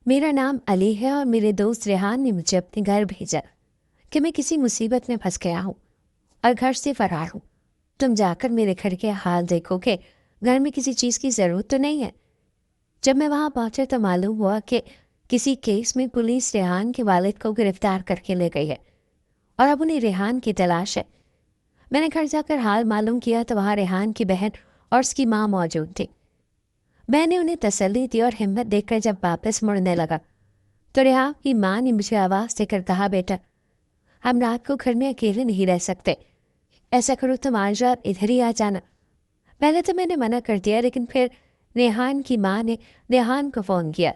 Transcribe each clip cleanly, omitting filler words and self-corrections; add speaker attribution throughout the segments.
Speaker 1: मेरा नाम अली है और मेरे दोस्त रेहान ने मुझे अपने घर भेजा कि मैं किसी मुसीबत में फंस गया हूँ और घर से फरार हूँ। तुम जाकर मेरे घर के हाल देखोगे, घर में किसी चीज़ की ज़रूरत तो नहीं है। जब मैं वहाँ पहुँचा तो मालूम हुआ कि किसी केस में पुलिस रेहान के वालिद को गिरफ्तार करके ले गई है और अब उन्हें रेहान की तलाश है। मैंने घर जाकर हाल मालूम किया तो वहाँ रेहान की बहन और उसकी माँ मौजूद थी। मैंने उन्हें तसल्ली दी और हिम्मत देकर जब वापस मुड़ने लगा तो रेहान की माँ ने मुझे आवाज़ देकर कहा, बेटा हम रात को घर में अकेले नहीं रह सकते, ऐसा करो तुम आज रात इधर ही आ जाना। पहले तो मैंने मना कर दिया, लेकिन फिर रेहान की माँ ने रेहान को फ़ोन किया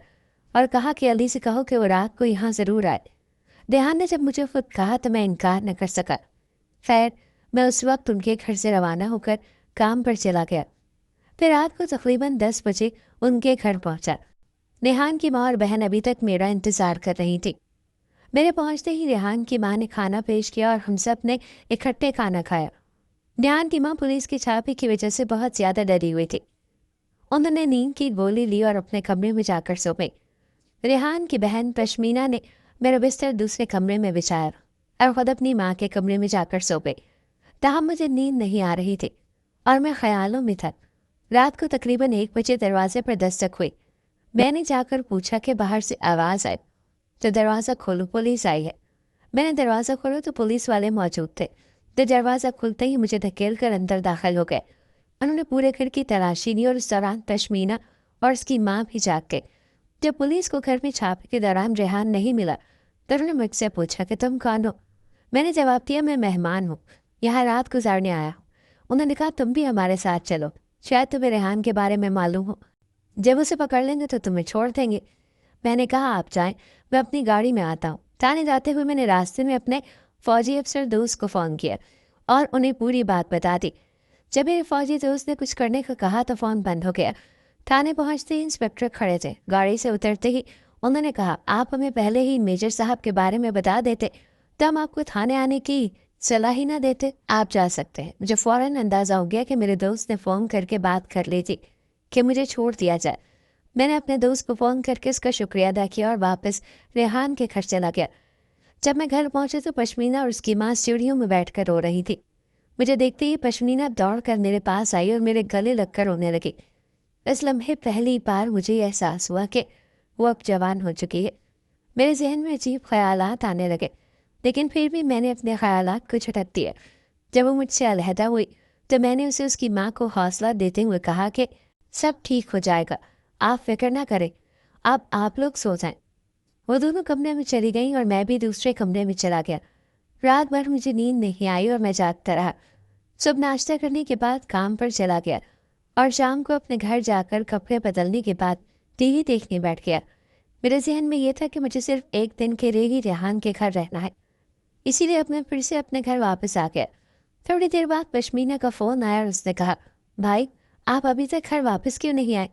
Speaker 1: और कहा कि अली से कहो कि वो रात को यहाँ ज़रूर आए। रेहान ने जब मुझे खुद कहा तो मैं इनकार न कर सका। खैर, मैं उस वक्त उनके घर से रवाना होकर काम पर चला गया। फिर रात को तकरीबन 10 बजे उनके घर पहुंचा। रेहान की माँ और बहन अभी तक मेरा इंतज़ार कर रही थी। मेरे पहुंचते ही रेहान की माँ ने खाना पेश किया और हम सब ने इकट्ठे खाना खाया। रेहान की माँ पुलिस के छापे की वजह से बहुत ज़्यादा डरी हुई थी। उन्होंने नींद की गोली ली और अपने कमरे में जाकर सो गई। रेहान की बहन पश्मीना ने मेरा बिस्तर दूसरे कमरे में बिछाया और खुद अपनी माँ के कमरे में जाकर सो गई। ताहम मुझे नींद नहीं आ रही थी और मैं ख्यालों में था। रात को तकरीबन 1 बजे दरवाजे पर दस्तक हुई। मैंने जाकर पूछा कि बाहर से आवाज़ आई तो दरवाज़ा खोलो, पुलिस आई है। मैंने दरवाज़ा खोला तो पुलिस वाले मौजूद थे। तो दरवाज़ा खुलते ही मुझे धकेल कर अंदर दाखिल हो गए। उन्होंने पूरे घर की तलाशी ली और उस दौरान पश्मीना और उसकी माँ भी जाग गई। जब पुलिस को घर में छापे के दौरान रेहान नहीं मिला तो उन्होंने मुझसे पूछा कि तुम कौन हो। मैंने जवाब दिया, मैं मेहमान हूँ, यहाँ रात गुजारने आया हूँ। उन्होंने कहा, तुम भी हमारे साथ चलो, शायद तुम्हें रेहान के बारे में मालूम हो। जब उसे पकड़ लेंगे तो तुम्हें छोड़ देंगे। मैंने कहा, आप जाएं, मैं अपनी गाड़ी में आता हूँ। थाने जाते हुए मैंने रास्ते में अपने फ़ौजी अफसर दोस्त को फ़ोन किया और उन्हें पूरी बात बता दी। जब मेरे फ़ौजी दोस्त ने कुछ करने को कहा तो फ़ोन बंद हो गया। थाने पहुँचते ही इंस्पेक्टर खड़े थे। गाड़ी से उतरते ही उन्होंने कहा, आप हमें पहले ही मेजर साहब के बारे में बता देते तो हम आपको थाने आने की सलाह ही ना देते। आप जा सकते हैं। मुझे फ़ौरन अंदाज़ा हो गया कि मेरे दोस्त ने फ़ोन करके बात कर ली थी कि मुझे छोड़ दिया जाए। मैंने अपने दोस्त को फ़ोन करके उसका शुक्रिया अदा किया और वापस रेहान के घर चला गया। जब मैं घर पहुंचे तो पश्मीना और उसकी माँ सीढ़ियों में बैठकर रो रही थी। मुझे देखते ही पश्मीना दौड़कर मेरे पास आई और मेरे गले लगकर रोने लगी। इस लम्हे पहली बार मुझे यह एहसास हुआ कि वो अब जवान हो चुकी है। मेरे जहन में अजीब ख्यालात आने लगे, लेकिन फिर भी मैंने अपने ख्यालात को झटक दिया। जब वो मुझसे अलहदा हुई तो मैंने उसे उसकी माँ को हौसला देते हुए कहा कि सब ठीक हो जाएगा, आप फिक्र ना करें, आप लोग सो जाएं। वो दोनों कमरे में चली गईं और मैं भी दूसरे कमरे में चला गया। रात भर मुझे नींद नहीं आई और मैं जागता रहा। सुबह नाश्ता करने के बाद काम पर चला गया और शाम को अपने घर जाकर कपड़े बदलने के बाद टीवी देखने बैठ गया। मेरे जहन में यह था कि मुझे सिर्फ एक दिन के लिए ही रेहान के घर रहना है, इसीलिए अब मैं फिर से अपने घर वापस आ गया। थोड़ी देर बाद पश्मीना का फ़ोन आया और उसने कहा, भाई आप अभी तक घर वापस क्यों नहीं आए।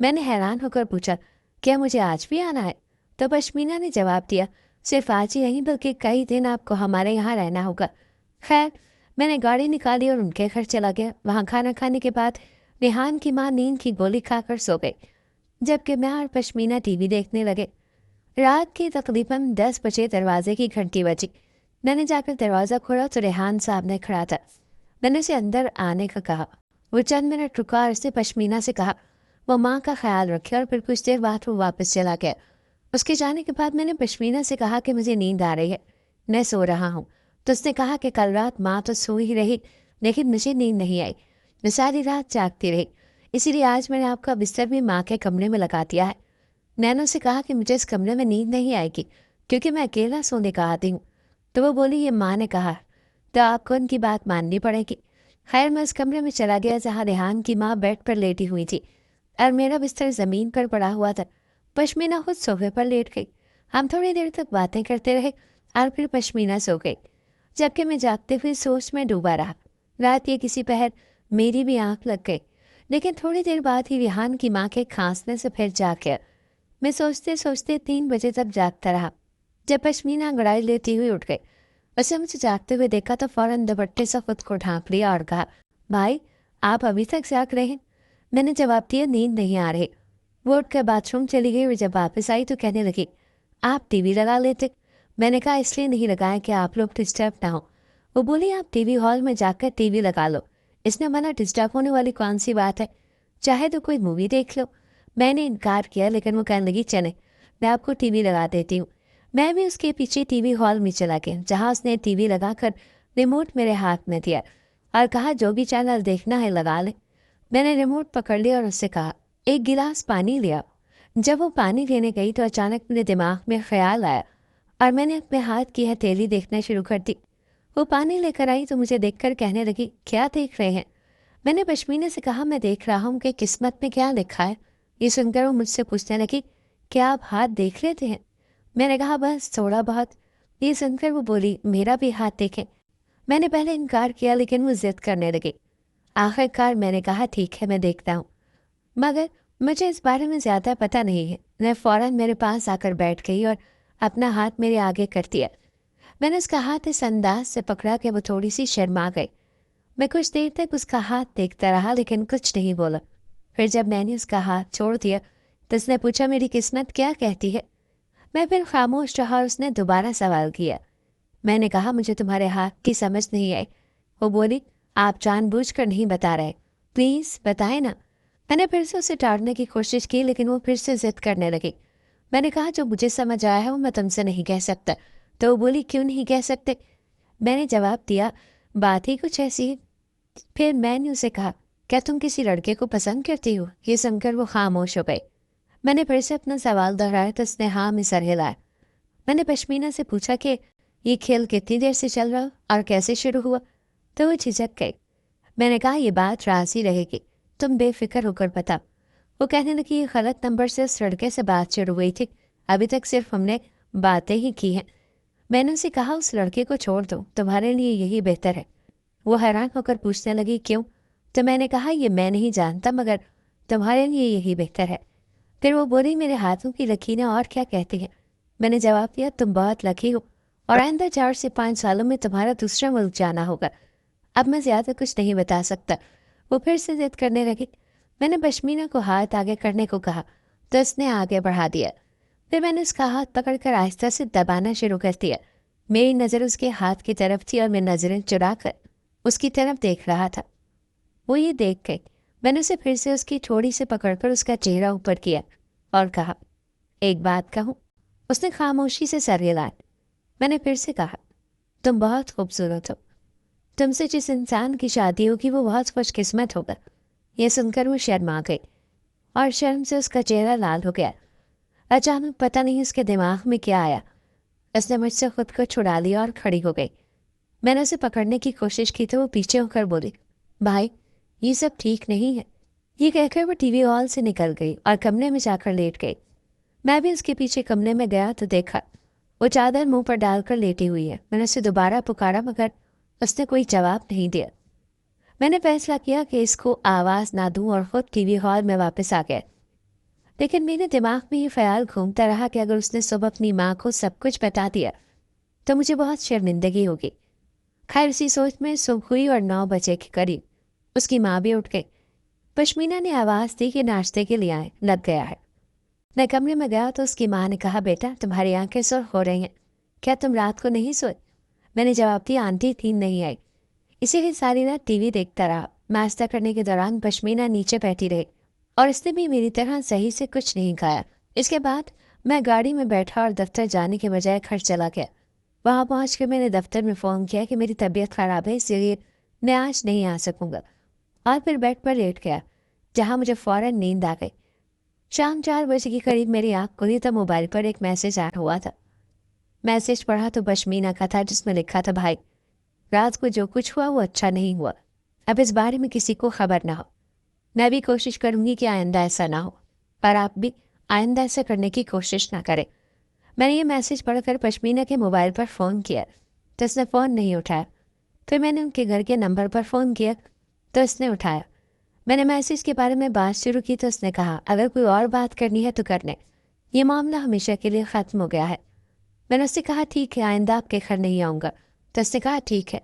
Speaker 1: मैंने हैरान होकर पूछा, क्या मुझे आज भी आना है। तो पश्मीना ने जवाब दिया, सिर्फ आज ही नहीं बल्कि कई दिन आपको हमारे यहाँ रहना होगा। खैर, मैंने गाड़ी निकाली और उनके घर चला गया। वहाँ खाना खाने के बाद रेहान की माँ नींद की गोली खाकर सो गई, जबकि मैं और पश्मीना टीवी देखने लगे। रात के तकरीबन 10 बजे दरवाजे की घंटी बजी। मैंने जाकर दरवाज़ा खोला तो रेहान साहब ने खड़ा था। मैंने उसे अंदर आने का कहा। वो चंद मिनट रुका और उसने पश्मीना से कहा वो माँ का ख्याल रखे और फिर कुछ देर बाद वो वापस चला गया। उसके जाने के बाद मैंने पश्मीना से कहा कि मुझे नींद आ रही है, मैं सो रहा हूँ। तो उसने कहा कि कल रात माँ तो सो ही रही, लेकिन मुझे नींद नहीं आई, मैं सारी रात जागती रही, इसीलिए आज मैंने आपका बिस्तर भी माँ के कमरे में लगा दिया है। नैना से कहा कि मुझे इस कमरे में नींद नहीं आएगी क्योंकि मैं अकेला सोने का आती हूँ। तो वो बोली, ये माँ ने कहा तो आपको उनकी बात माननी पड़ेगी। खैर, मैं उस कमरे में चला गया जहाँ रेहान की माँ बेड पर लेटी हुई थी और मेरा बिस्तर ज़मीन पर पड़ा हुआ था। पश्मीना खुद सोफे पर लेट गई। हम थोड़ी देर तक बातें करते रहे और फिर पश्मीना सो गई, जबकि मैं जागते हुए सोच में डूबा रहा। रात के किसी पहर मेरी भी आँख लग गई, लेकिन थोड़ी देर बाद ही रेहान की माँ के खांसने से फिर जाग गया। मैं सोचते सोचते 3 बजे तक जागता रहा। जब पश्मीना अंगड़ाई लेती हुई उठ गई, उसने मुझे जागते हुए देखा तो फौरन दुपट्टे से खुद को ढांप लिया और कहा, भाई आप अभी तक जाग रहे हैं। मैंने जवाब दिया, नींद नहीं आ रही। वो उठकर बाथरूम चली गई और जब वापस आई तो कहने लगी, आप टीवी लगा लेते। मैंने कहा, इसलिए नहीं लगाया कि आप लोग डिस्टर्ब ना हो। वो बोली, आप टीवी हॉल में जाकर टीवी लगा लो, इसमें मना डिस्टर्ब होने वाली कौन सी बात है, चाहे तो कोई मूवी देख लो। मैंने इनकार किया, लेकिन वो कहने लगी, चले मैं आपको टीवी लगा देती हूँ। मैं भी उसके पीछे टीवी हॉल में चला गया, जहाँ उसने टीवी लगाकर रिमोट मेरे हाथ में दिया और कहा, जो भी चैनल देखना है लगा ले। मैंने रिमोट पकड़ लिया और उससे कहा, एक गिलास पानी लिया। जब वो पानी लेने गई तो अचानक मेरे दिमाग में ख्याल आया और मैंने अपने हाथ की हथेली देखना शुरू कर दी। वो पानी लेकर आई तो मुझे देखकर कहने लगी, क्या देख रहे हैं? मैंने पश्मीना से कहा, मैं देख रहा हूँ कि किस्मत में क्या लिखा है। ये सुनकर वो मुझसे पूछने लगी, क्या आप हाथ देख लेते हैं? मैंने कहा, बस थोड़ा बहुत। ये सुनकर वो बोली, मेरा भी हाथ देखें। मैंने पहले इनकार किया, लेकिन वो जिद करने लगी। आखिरकार मैंने कहा, ठीक है मैं देखता हूँ, मगर मुझे इस बारे में ज़्यादा पता नहीं है। मैं फ़ौरन मेरे पास आकर बैठ गई और अपना हाथ मेरे आगे कर दिया। मैंने उसका हाथ इस अंदाज से पकड़ा कि वो थोड़ी सी शर्मा गई। मैं कुछ देर तक उसका हाथ देखता रहा, लेकिन कुछ नहीं बोला। फिर जब मैंने उसका हाथ छोड़ दिया तो उसने पूछा, मेरी किस्मत क्या कहती है? मैं फिर खामोश रहा और उसने दोबारा सवाल किया। मैंने कहा, मुझे तुम्हारे हाथ की समझ नहीं आई। वो बोली, आप जानबूझकर नहीं बता रहे, प्लीज़ बताएं ना। मैंने फिर से उसे टालने की कोशिश की, लेकिन वो फिर से जिद करने लगी। मैंने कहा, जो मुझे समझ आया है वो मैं तुमसे नहीं कह सकता। तो वो बोली, क्यों नहीं कह सकते? मैंने जवाब दिया, बात ही कुछ ऐसी है। फिर मैंने उसे कहा, क्या तुम किसी लड़के को पसंद करती हो? ये सुनकर वो खामोश हो गई। मैंने फिर से अपना सवाल दोहराया तो उसने हाँ में सर हिलाया। मैंने पश्मीना से पूछा कि ये खेल कितनी देर से चल रहा और कैसे शुरू हुआ? तो वो झिझक गई। मैंने कहा, ये बात राज ही रहेगी, तुम बेफिक्र होकर बता। वो कहने लगी, ये गलत नंबर से उस लड़के से बात शुरू हुई थी, अभी तक सिर्फ हमने बातें ही की हैं। मैंने उसे कहा, उस लड़के को छोड़ दो, तुम्हारे लिए यही बेहतर है। वो हैरान होकर पूछने लगी, क्यों? तो मैंने कहा, ये मैं नहीं जानता, मगर तुम्हारे लिए यही बेहतर है। फिर वो बोली, मेरे हाथों की लकीरें और क्या कहती हैं? मैंने जवाब दिया, तुम बहुत लकी हो और आइंदा 4 से 5 सालों में तुम्हारा दूसरा मुल्क जाना होगा। अब मैं ज़्यादा कुछ नहीं बता सकता। वो फिर से जिद करने लगी। मैंने पश्मीना को हाथ आगे करने को कहा तो उसने आगे बढ़ा दिया। फिर मैंने उसका हाथ पकड़कर आहिस्ता से दबाना शुरू कर दिया। मेरी नज़र उसके हाथ की तरफ थी और मैं नज़रें चुरा कर उसकी तरफ देख रहा था। वो ये देख गई। मैंने उसे फिर से उसकी थोड़ी से पकड़कर उसका चेहरा ऊपर किया और कहा, एक बात कहूँ? उसने खामोशी से सर हिलाया। मैंने फिर से कहा, तुम बहुत खूबसूरत हो, तुमसे जिस इंसान की शादी होगी वो बहुत खुशकिस्मत होगा। यह सुनकर वो शर्मा गई और शर्म से उसका चेहरा लाल हो गया। अचानक पता नहीं उसके दिमाग में क्या आया, उसने मुझसे खुद को छुड़ा लिया और खड़ी हो गई। मैंने उसे पकड़ने की कोशिश की तो वो पीछे होकर बोली, भाई ये सब ठीक नहीं है। ये कहकर वो टीवी हॉल से निकल गई और कमरे में जाकर लेट गई। मैं भी उसके पीछे कमरे में गया तो देखा वो चादर मुंह पर डालकर लेटी हुई है। मैंने उसे दोबारा पुकारा, मगर उसने कोई जवाब नहीं दिया। मैंने फैसला किया कि इसको आवाज़ ना दूं और ख़ुद टीवी हॉल में वापस आ गया। लेकिन मेरे दिमाग में ये ख्याल घूमता रहा कि अगर उसने सुबह अपनी माँ को सब कुछ बता दिया तो मुझे बहुत शर्मिंदगी होगी। खैर उसी सोच में सुबह हुई और 9 बजे के करीब उसकी माँ भी उठ गई। पश्मीना ने आवाज़ दी कि नाश्ते के लिए आए, लग गया है। मैं कमरे में गया तो उसकी माँ ने कहा, बेटा तुम्हारी आंखें सुर्ख हो रही हैं, क्या तुम रात को नहीं सोए? मैंने जवाब दिया, आंटी थी नहीं आई, इसीलिए सारी रात टीवी देखता रहा। नाश्ता करने के दौरान पश्मीना नीचे बैठी रही और इसने भी मेरी तरह सही से कुछ नहीं खाया। इसके बाद मैं गाड़ी में बैठा और दफ्तर जाने के बजाय घर चला गया। वहाँ पहुँच कर मैंने दफ्तर में फ़ोन किया कि मेरी तबीयत ख़राब है, इसलिए मैं आज नहीं आ सकूँगा, और फिर बेड पर लेट गया, जहाँ मुझे फ़ौरन नींद आ गई। शाम 4 बजे के करीब मेरी आँख खुली तो मोबाइल पर एक मैसेज आया हुआ था। मैसेज पढ़ा तो पश्मीना का था, जिसमें लिखा था, भाई रात को जो कुछ हुआ वो अच्छा नहीं हुआ, अब इस बारे में किसी को खबर ना हो। मैं भी कोशिश करूँगी कि आइंदा ऐसा ना हो, पर आप भी आइंदा ऐसा करने की कोशिश ना करें। मैंने ये मैसेज पढ़कर पश्मीना के मोबाइल पर फ़ोन किया तो उसने फ़ोन नहीं उठाया। फिर मैंने उनके घर के नंबर पर फ़ोन किया तो उसने उठाया। मैंने मैसेज के बारे में बात शुरू की तो उसने कहा, अगर कोई और बात करनी है तो करने, ये मामला हमेशा के लिए ख़त्म हो गया है। मैंने उससे कहा, ठीक है, आइंदा आपके घर नहीं आऊँगा। तो उसने कहा, ठीक है।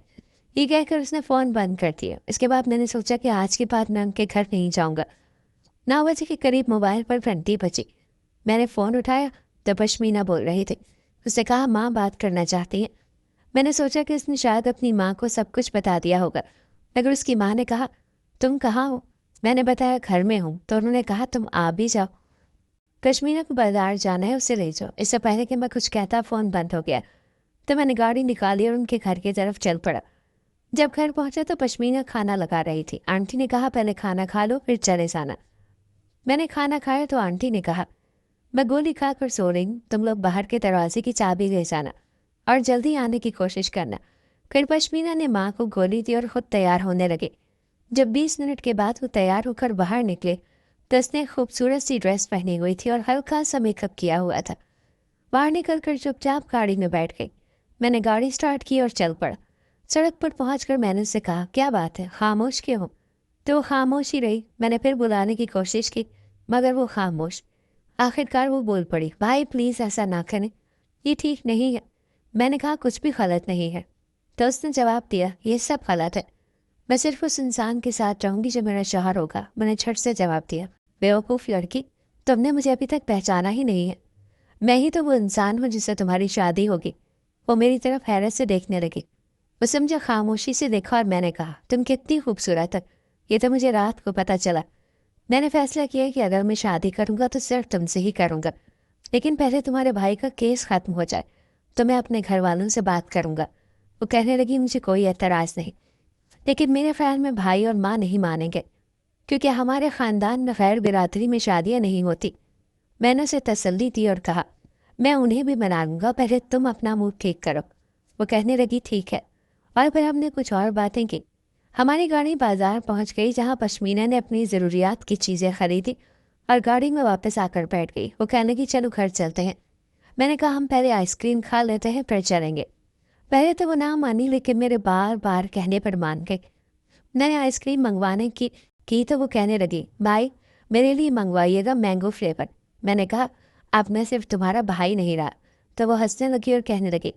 Speaker 1: ये कहकर उसने फ़ोन बंद कर दिया। इसके बाद मैंने सोचा कि आज के बाद मैं उनके घर नहीं जाऊँगा। 9 बजे के करीब मोबाइल पर घंटी बजी। मैंने फ़ोन उठाया तो पश्मीना बोल रही थी। उसने कहा माँ बात करना चाहती है। मैंने सोचा कि उसने शायद अपनी माँ को सब कुछ बता दिया होगा, मगर उसकी माँ ने कहा तुम कहाँ हो? मैंने बताया घर में हूँ, तो उन्होंने कहा तुम आ भी जाओ। पश्मीना को बाजार जाना है, उसे ले जाओ। इससे पहले कि मैं कुछ कहता फ़ोन बंद हो गया, तो मैंने गाड़ी निकाली और उनके घर की तरफ चल पड़ा। जब घर पहुंचा तो पश्मीना खाना लगा रही थी। आंटी ने कहा पहले खाना खा लो फिर चले जाना। मैंने खाना खाया तो आंटी ने कहा मैं गोली खाकर सो रही हूँ, तुम लोग बाहर के दरवाजे की चाबी ले जाना और जल्दी आने की कोशिश करना। फिर पश्मीना ने माँ को गोली दी और खुद तैयार होने लगे। जब 20 मिनट के बाद वो तैयार होकर बाहर निकले तो उसने खूबसूरत सी ड्रेस पहनी हुई थी और हल्का सा मेकअप किया हुआ था। बाहर निकल कर चुपचाप गाड़ी में बैठ गई। मैंने गाड़ी स्टार्ट की और चल पड़ा। सड़क पर पहुंचकर मैंने उससे कहा क्या बात है, खामोश क्यों हो? तो वो खामोश ही रही। मैंने फिर बुलाने की कोशिश की, मगर वो खामोश। आखिरकार वो बोल पड़ी भाई प्लीज़ ऐसा ना करें, ये ठीक नहीं है। मैंने कहा कुछ भी गलत नहीं है। तो उसने जवाब दिया ये सब गलत है, मैं सिर्फ उस इंसान के साथ रहूंगी जो मेरा शौहर होगा। मैंने झट से जवाब दिया बेवकूफ़ लड़की, तुमने मुझे अभी तक पहचाना ही नहीं है। मैं ही तो वो इंसान हूँ जिससे तुम्हारी शादी होगी। वो मेरी तरफ हैरत से देखने लगी। वो समझा, खामोशी से देखा और मैंने कहा तुम कितनी खूबसूरत हो, ये तो मुझे रात को पता चला। मैंने फैसला किया कि अगर मैं शादी करूंगा तो सिर्फ तुमसे ही करूंगा, लेकिन पहले तुम्हारे भाई का केस खत्म हो जाए तो मैं अपने घर वालों से बात करूंगा। वो कहने लगी मुझे कोई एतराज़ नहीं, लेकिन मेरे ख्याल में भाई और माँ नहीं मानेंगे, क्योंकि हमारे ख़ानदान में गैर बिरादरी में शादियाँ नहीं होती। मैंने उसे तसल्ली दी और कहा मैं उन्हें भी मना लूँगा, पहले तुम अपना मुंह ठीक करो। वो कहने लगी ठीक है, और फिर हमने कुछ और बातें की। हमारी गाड़ी बाजार पहुंच गई जहां पश्मीना ने अपनी ज़रूरियात की चीज़ें खरीदी और गाड़ी में वापस आकर बैठ गई। वो कहने लगी चलो घर चलते हैं। मैंने कहा हम पहले आइसक्रीम खा लेते हैं फिर चलेंगे। पहले तो वो ना मानी, लेकिन मेरे बार बार कहने पर मान गई। मैंने आइसक्रीम मंगवाने की तो वो कहने लगी भाई मेरे लिए मंगवाइएगा मैंगो फ्लेवर। मैंने कहा अब मैं सिर्फ तुम्हारा भाई नहीं रहा। तो वो हंसने लगी और कहने लगी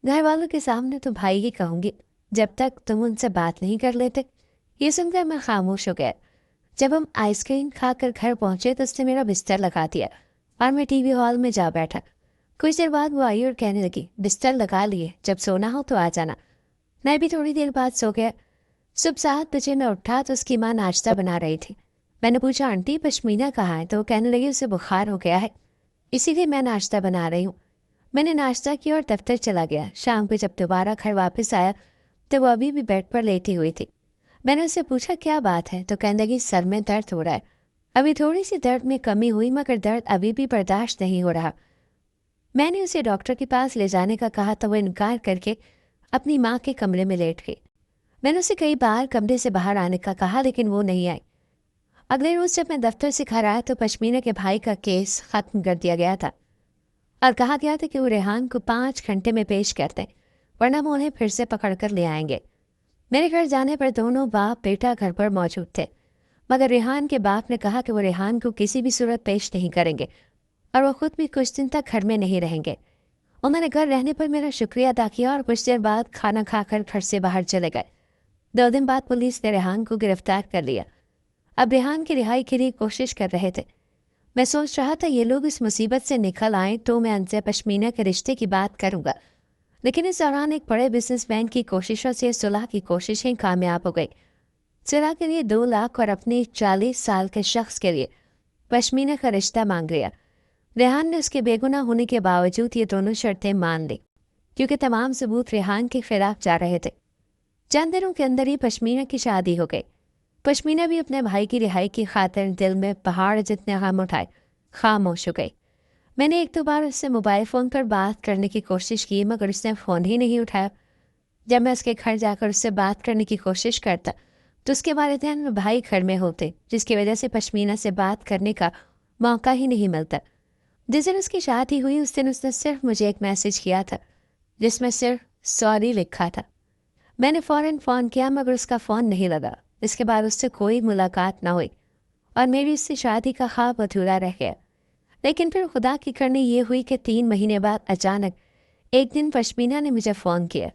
Speaker 1: घर वालों के सामने तो भाई ही कहूँगी, जब तक तुम उनसे बात नहीं कर लेते। ये सुनकर मैं खामोश हो गया। जब हम आइसक्रीम खाकर घर पहुंचे तो उसने मेरा बिस्तर लगा दिया और मैं टीवी हॉल में जा बैठा। कुछ देर बाद वो आई और कहने लगी बिस्तर लगा लिए, जब सोना हो तो आ जाना। मैं भी थोड़ी देर बाद सो गया। सुबह 7 बजे मैं उठा तो उसकी माँ नाश्ता बना रही थी। मैंने पूछा आंटी पश्मीना कहाँ है? तो वो कहने लगी उसे बुखार हो गया है, इसीलिए मैं नाश्ता बना रही हूँ। मैंने नाश्ता किया और दफ्तर चला गया। शाम को जब दोबारा घर वापस आया तो वो अभी भी बेड पर लेटी हुई थी। मैंने उससे पूछा क्या बात है? तो कहने लगी सर में दर्द हो रहा है। अभी थोड़ी सी दर्द में कमी हुई, मगर दर्द अभी भी बर्दाश्त नहीं हो रहा। मैंने उसे डॉक्टर के पास ले जाने का कहा तो वो इनकार करके अपनी माँ के कमरे में लेट गई। मैंने उसे कई बार कमरे से बाहर आने का कहा, लेकिन वो नहीं आई। अगले रोज जब मैं दफ्तर से घर आया तो पश्मीना के भाई का केस खत्म कर दिया गया था और कहा गया था कि वो रेहान को 5 घंटे में पेश करते हैं, वरना वो उन्हें फिर से पकड़ कर ले आएंगे। मेरे घर जाने पर दोनों बाप बेटा घर पर मौजूद थे, मगर रेहान के बाप ने कहा कि वो रेहान को किसी भी सूरत पेश नहीं करेंगे और वो खुद भी कुछ दिन तक घर में नहीं रहेंगे। उन्होंने घर रहने पर मेरा शुक्रिया अदा किया और कुछ देर बाद खाना खाकर घर से बाहर चले गए। 2 दिन बाद पुलिस ने रेहान को गिरफ्तार कर लिया। अब रेहान की रिहाई के लिए कोशिश कर रहे थे। मैं सोच रहा था ये लोग इस मुसीबत से निकल आए तो मैं उनसे पश्मीना के रिश्ते की बात करूंगा, लेकिन इस दौरान एक बड़े बिजनेसमैन की कोशिशों से सुलह की कोशिशें कामयाब हो गई। सुलह के लिए 2 लाख और अपने 40 साल के शख्स के लिए पश्मीना का रिश्ता मांग लिया। रेहान ने उसके बेगुनाह होने के बावजूद ये दोनों शर्तें मान ली, क्योंकि तमाम सबूत रेहान के खिलाफ जा रहे थे। चंद दिनों के अंदर ही पश्मीना की शादी हो गई। पश्मीना भी अपने भाई की रिहाई की खातिर दिल में पहाड़ जितने गम उठाए खामोश हो गई। मैंने 1-2 बार उससे मोबाइल फ़ोन पर बात करने की कोशिश की, मगर उसने फ़ोन ही नहीं उठाया। जब मैं उसके घर जाकर उससे बात करने की कोशिश करता तो उसके वालिदैन में भाई घर में होते, जिसकी वजह से पश्मीना से बात करने का मौका ही नहीं मिलता। जिस दिन उसकी शादी हुई उस दिन उसने सिर्फ मुझे एक मैसेज किया था जिसमें सिर्फ सॉरी लिखा था। मैंने फ़ौरन फ़ोन किया, मगर उसका फ़ोन नहीं लगा। इसके बाद उससे कोई मुलाकात ना हुई और मेरी उससे शादी का ख्वाब अधूरा रह गया। लेकिन फिर खुदा की करनी ये हुई कि 3 महीने बाद अचानक एक दिन पश्मीना ने मुझे फ़ोन किया,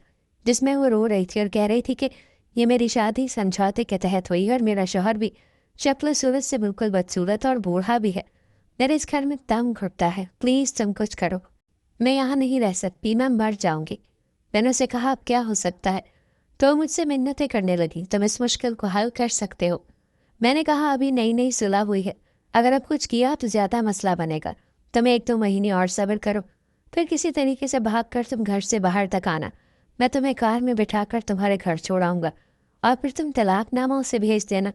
Speaker 1: जिसमें वो रो रही थी और कह रही थी कि ये मेरी शादी समझौते के तहत हुई और मेरा शौहर भी शक्ल सूरत से बिल्कुल बदसूरत और बूढ़ा भी है। मेरे इस घर में दम घुटता है, प्लीज़ तुम कुछ करो। मैं यहाँ नहीं रह सकती, मैं मर जाऊंगी। मैंने उसे कहा, अब क्या हो सकता है? तो मुझसे मिन्नतें करने लगी, तुम इस मुश्किल को हल कर सकते हो। मैंने कहा, अभी नई नई सुलह हुई है, अगर अब कुछ किया तो ज़्यादा मसला बनेगा। तुम 1-2 महीने और सब्र करो, फिर किसी तरीके से भाग कर तुम घर से बाहर तक आना। मैं तुम्हें कार में बिठाकर तुम्हारे घर छोड़ाऊंगा और फिर तुम तलाकनामा उसे भेज देना।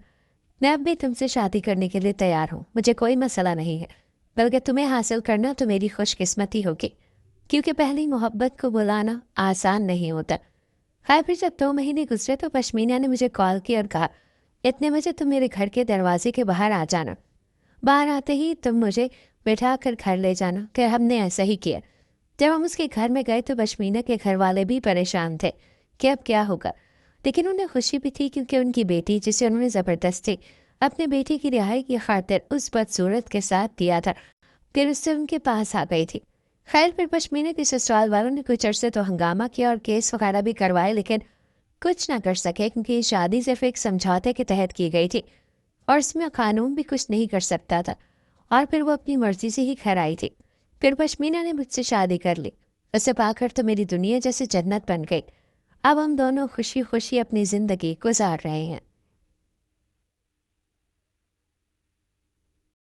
Speaker 1: मैं अब भी तुमसे शादी करने के लिए तैयार हूँ, मुझे कोई मसला नहीं है, बल्कि तुम्हें हासिल करना तो मेरी खुशकिस्मती होगी, क्योंकि पहली मोहब्बत को बुलाना आसान नहीं होता। खैर, फिर जब 2 महीने गुजरे तो पश्मीना ने मुझे कॉल किया और कहा, इतने बजे तुम मेरे घर के दरवाजे के बाहर आ जाना। बाहर आते ही तुम मुझे बैठा कर घर ले जाना। कि हमने ऐसा ही किया। जब हम उसके घर में गए तो पश्मीना के घर वाले भी परेशान थे कि अब क्या होगा, लेकिन उन्हें खुशी भी थी, क्योंकि उनकी बेटी, जिसे उन्होंने ज़बरदस्ती अपने बेटी की रिहाई की खातिर उस बदसूरत के साथ दिया था, फिर उससे उनके पास आ गई थी। खैर, फिर पश्मीना के ससुराल वालों ने कुछ अरसे तो हंगामा किया और केस वगैरह भी करवाए, लेकिन कुछ ना कर सके, क्योंकि ये शादी सिर्फ एक समझौते के तहत की गई थी और इसमें कानून भी कुछ नहीं कर सकता था। और फिर वो अपनी मर्जी से ही घर आई थी। फिर पश्मीना ने मुझसे शादी कर ली। उसे पाकर तो मेरी दुनिया जैसे जन्नत बन गई। अब हम दोनों खुशी खुशी अपनी ज़िंदगी गुजार रहे हैं।